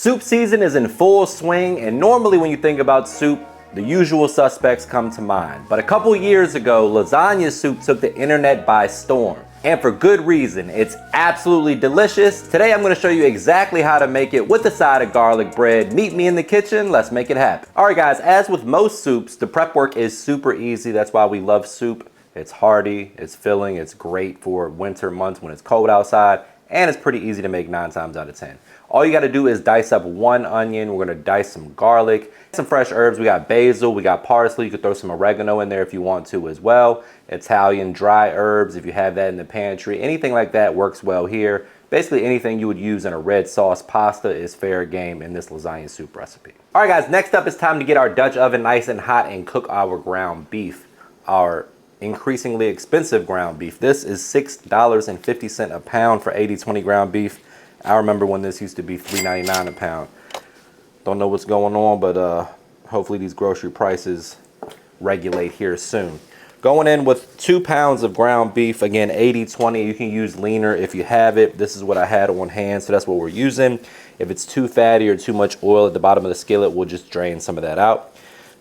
Soup season is in full swing, and normally when you think about soup, the usual suspects come to mind. But a couple years ago, lasagna soup took the internet by storm. And for good reason. It's absolutely delicious. Today I'm going to show you exactly how to make it with a side of garlic bread. Meet me in the kitchen, let's make it happen. Alright guys, as with most soups, the prep work is super easy. That's why we love soup. It's hearty, it's filling, it's great for winter months when it's cold outside, and it's pretty easy to make 9 times out of 10. All you got to do is dice up 1 onion. We're going to dice some garlic, some fresh herbs. We got basil, we got parsley. You could throw some oregano in there if you want to as well. Italian dry herbs, if you have that in the pantry. Anything like that works well here. Basically anything you would use in a red sauce pasta is fair game in this lasagna soup recipe. All right guys, next up it's time to get our Dutch oven nice and hot and cook our ground beef. Our increasingly expensive ground beef. This is $6.50 a pound for 80/20 ground beef. I remember when this used to be $3.99 a pound. Don't know what's going on, but hopefully these grocery prices regulate here soon. Going in with 2 pounds of ground beef, again 80/20. You can use leaner if you have it. This is what I had on hand, so that's what we're using. If it's too fatty or too much oil at the bottom of the skillet, we'll just drain some of that out.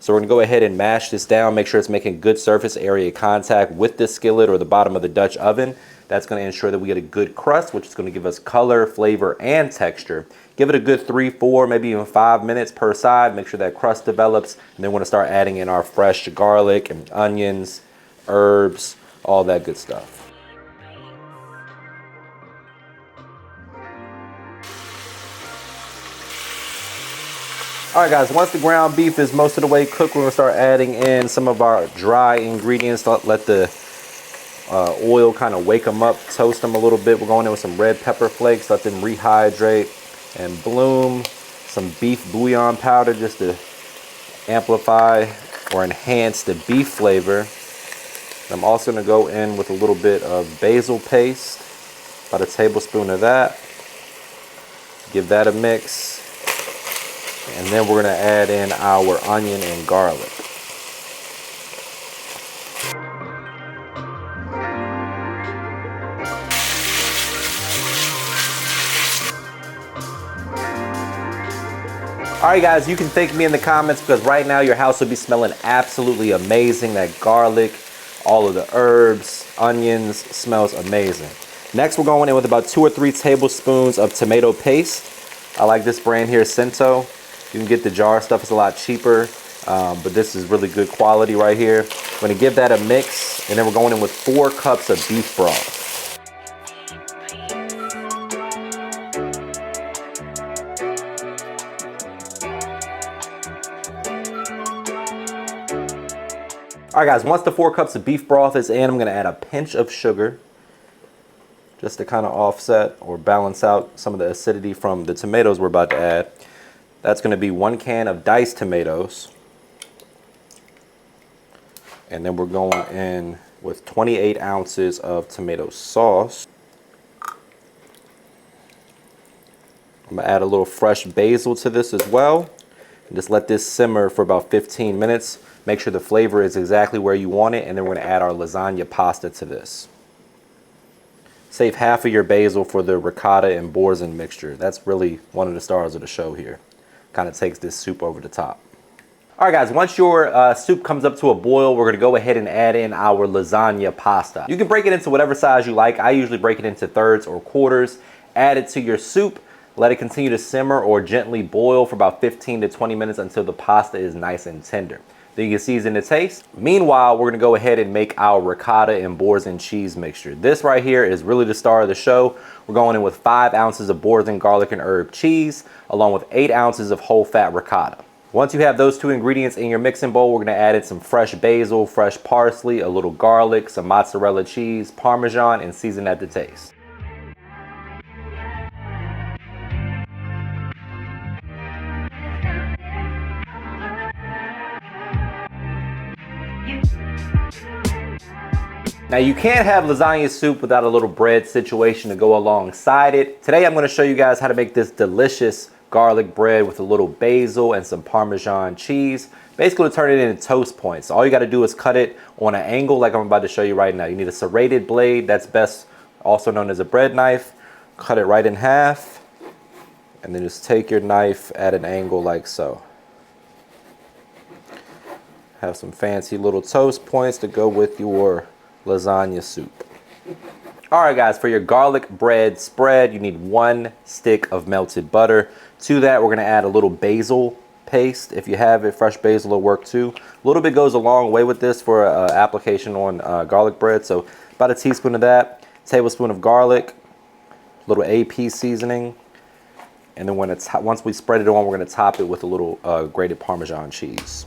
So we're gonna go ahead and mash this down, make sure it's making good surface area contact with the skillet or the bottom of the Dutch oven. That's gonna ensure that we get a good crust, which is gonna give us color, flavor, and texture. Give it a good 3, 4, maybe even 5 minutes per side. Make sure that crust develops, and then we're gonna start adding in our fresh garlic and onions, herbs, all that good stuff. All right guys, once the ground beef is most of the way cooked, we're gonna start adding in some of our dry ingredients. Let the oil kind of wake them up, toast them a little bit. We're going in with some red pepper flakes, let them rehydrate and bloom. Some beef bouillon powder just to amplify or enhance the beef flavor. I'm also gonna go in with a little bit of basil paste, about a tablespoon of that. Give that a mix. And then we're going to add in our onion and garlic. Alright guys, you can thank me in the comments because right now your house will be smelling absolutely amazing. That garlic, all of the herbs, onions, smells amazing. Next we're going in with about 2 or 3 tablespoons of tomato paste. I like this brand here, Cento. You can get the jar stuff, it's a lot cheaper, but this is really good quality right here. I'm gonna give that a mix, and then we're going in with 4 cups of beef broth. All right guys, once the 4 cups of beef broth is in, I'm gonna add a pinch of sugar, just to kind of offset or balance out some of the acidity from the tomatoes we're about to add. That's going to be 1 can of diced tomatoes. And then we're going in with 28 ounces of tomato sauce. I'm going to add a little fresh basil to this as well. And just let this simmer for about 15 minutes. Make sure the flavor is exactly where you want it. And then we're going to add our lasagna pasta to this. Save half of your basil for the ricotta and boursin mixture. That's really one of the stars of the show here. Kind of takes this soup over the top. All right guys, once your soup comes up to a boil, we're gonna go ahead and add in our lasagna pasta. You can break it into whatever size you like. I usually break it into thirds or quarters. Add it to your soup. Let it continue to simmer or gently boil for about 15 to 20 minutes until the pasta is nice and tender. Then you can season the taste. Meanwhile, we're gonna go ahead and make our ricotta and boursin cheese mixture. This right here is really the star of the show. We're going in with 5 ounces of boursin garlic and herb cheese, along with 8 ounces of whole fat ricotta. Once you have those 2 ingredients in your mixing bowl, we're gonna add in some fresh basil, fresh parsley, a little garlic, some mozzarella cheese, Parmesan, and season at the taste. Now you can't have lasagna soup without a little bread situation to go alongside it. Today I'm going to show you guys how to make this delicious garlic bread with a little basil and some Parmesan cheese. Basically to turn it into toast points. All you got to do is cut it on an angle like I'm about to show you right now. You need a serrated blade, that's best also known as a bread knife. Cut it right in half. And then just take your knife at an angle like so. Have some fancy little toast points to go with your lasagna soup. All right, guys, for your garlic bread spread, you need 1 stick of melted butter. To that, we're gonna add a little basil paste. If you have it, fresh basil will work too. A little bit goes a long way with this for application on garlic bread. So about a teaspoon of that, tablespoon of garlic, a little AP seasoning. And then once we spread it on, we're gonna top it with a little grated Parmesan cheese.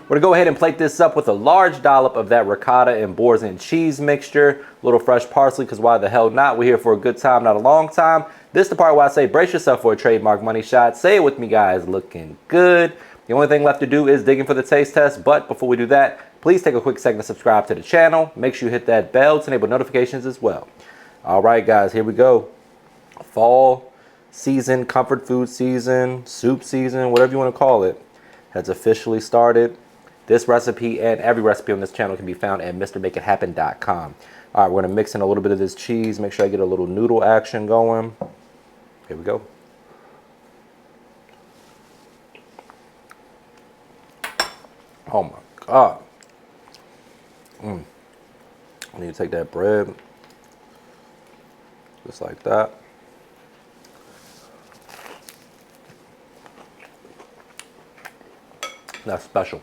We're gonna go ahead and plate this up with a large dollop of that ricotta and boursin cheese mixture, a little fresh parsley, because why the hell not? We're here for a good time, not a long time. This is the part where I say brace yourself for a trademark money shot. Say it with me, guys, looking good. The only thing left to do is dig in for the taste test, but before we do that, please take a quick second to subscribe to the channel. Make sure you hit that bell to enable notifications as well. All right, guys, here we go. Fall season, comfort food season, soup season, whatever you want to call it, has officially started. This recipe and every recipe on this channel can be found at MrMakeItHappen.com. All right, we're gonna mix in a little bit of this cheese, make sure I get a little noodle action going. Here we go. Oh my God. I need to take that bread, just like that. That's special.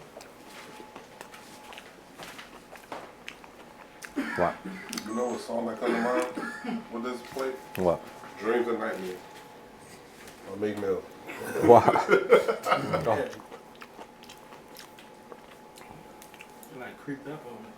What? You know what song that comes to mind with this plate? What? Dreams and Nightmares. Or Meek Mill. Wow. Like creeped up on me.